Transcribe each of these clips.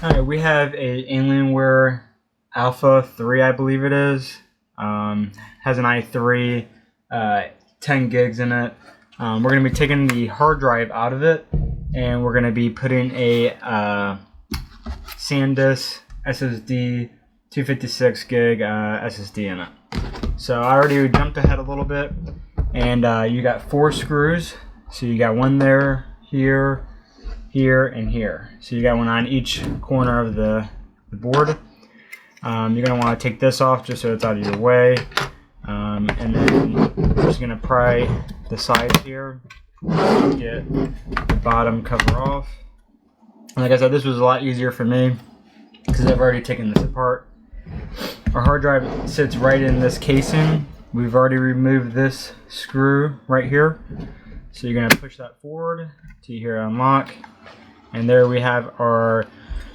Alright, we have a Alienware Alpha 3, I believe it is. Has an i3, 10 gigs in it. We're going to be taking the hard drive out of it, and we're going to be putting a SanDisk SSD 256 gig SSD in it. So I already jumped ahead a little bit, and you got 4 screws. So you got one there, here, here, and here. So you got one on each corner of the board. You're going to want to take this off just so it's out of your way. And then we're just going to pry the sides here, get the bottom cover off. Like I said, this was a lot easier for me because I've already taken this apart. Our hard drive sits right in this casing. We've already removed this screw right here. So you're going to push that forward till you hear unlock. And there we have our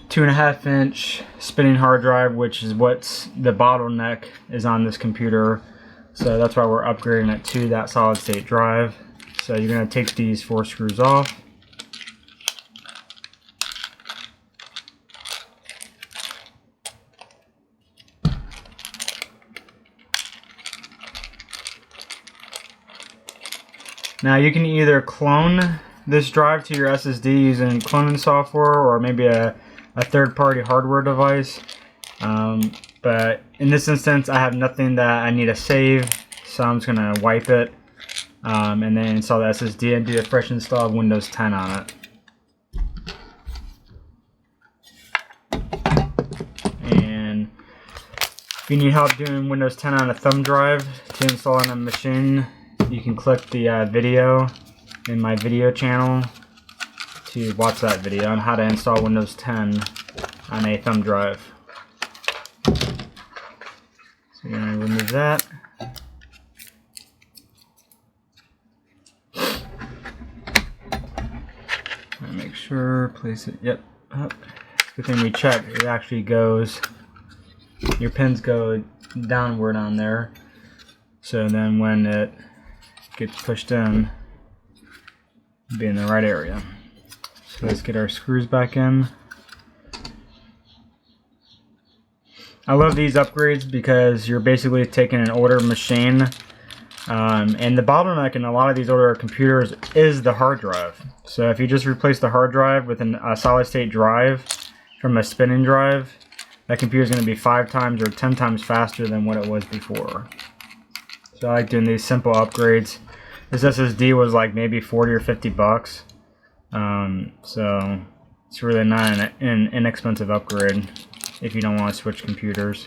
2.5 inch spinning hard drive, which is what's the bottleneck is on this computer. So that's why we're upgrading it to that solid state drive. So you're going to take these 4 screws off. Now you can either clone this drive to your SSD using cloning software or maybe a third-party hardware device. But in this instance, I have nothing that I need to save, so I'm just going to wipe it and then install the SSD and do a fresh install of Windows 10 on it. And if you need help doing Windows 10 on a thumb drive to install on a machine, you can click the video in my video channel to watch that video on how to install Windows 10 on a thumb drive. So you're going to remove that. Make sure, place it, yep, up. Good thing we checked, it actually goes, your pins go downward on there. So then when it gets pushed in, it'll be in the right area. So let's get our screws back in. I love these upgrades because you're basically taking an older machine, and the bottleneck in a lot of these older computers is the hard drive. So if you just replace the hard drive with a solid state drive from a spinning drive, that computer is going to be 5 times or 10 times faster than what it was before. So I like doing these simple upgrades. This SSD was like maybe 40 or 50 bucks. So it's really not an inexpensive upgrade if you don't want to switch computers.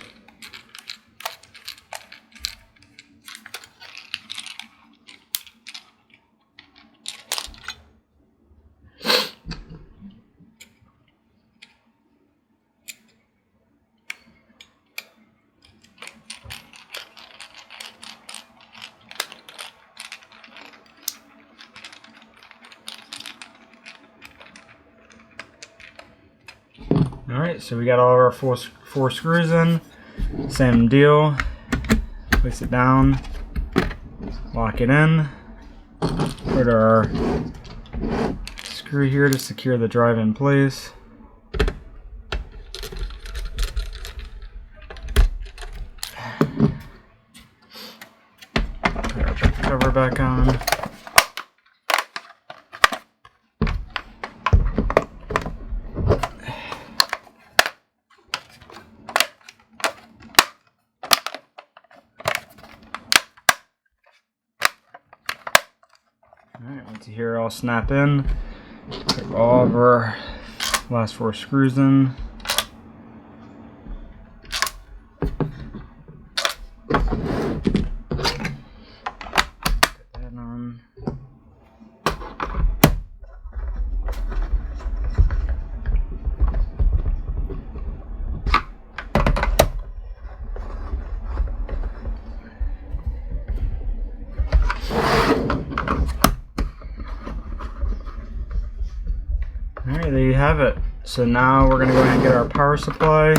Alright, so we got all of our 4 screws in. Same deal. Place it down. Lock it in. Put our screw here to secure the drive in place. Put our cover back on. Alright, once you hear it all snap in, put all of our last 4 screws in. Put that on. Alright, there you have it. So now we're going to go ahead and get our power supply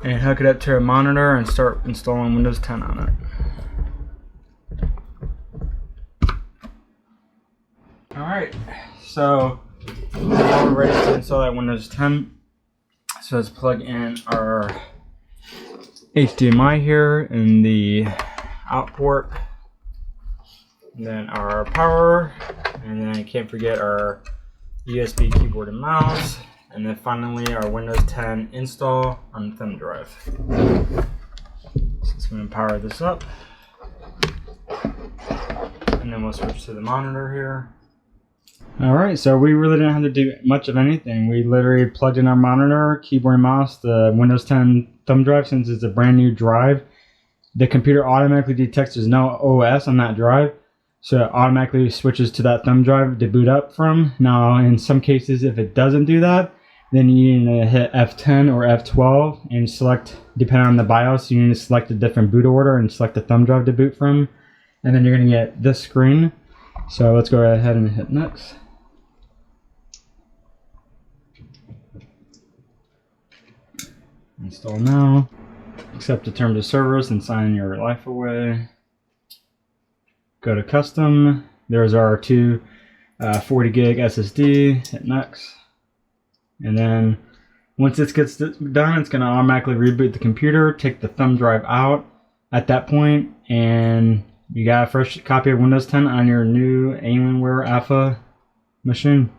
and hook it up to a monitor and start installing Windows 10 on it. Alright, so now we're ready to install that Windows 10 So let's plug in our HDMI here in the out port, and then our power, and then can't forget our USB keyboard and mouse, and then finally our Windows 10 install on the thumb drive. So it's going to power this up, and then we'll switch to the monitor here. Alright, so we really didn't have to do much of anything. We literally plugged in our monitor, keyboard and mouse, the Windows 10 thumb drive. Since it's a brand new drive, the computer automatically detects there's no OS on that drive, so it automatically switches to that thumb drive to boot up from. Now in some cases, if it doesn't do that, then you need to hit F10 or F12 and select, depending on the BIOS, you need to select a different boot order and select the thumb drive to boot from, and then you're going to get this screen. So let's go ahead and hit next. Install now. Accept the terms of service and sign your life away. Go to custom. There's our two 40 gig SSD. Hit next. And then once this gets done, it's going to automatically reboot the computer, take the thumb drive out at that point, and you got a fresh copy of Windows 10 on your new Alienware Alpha machine.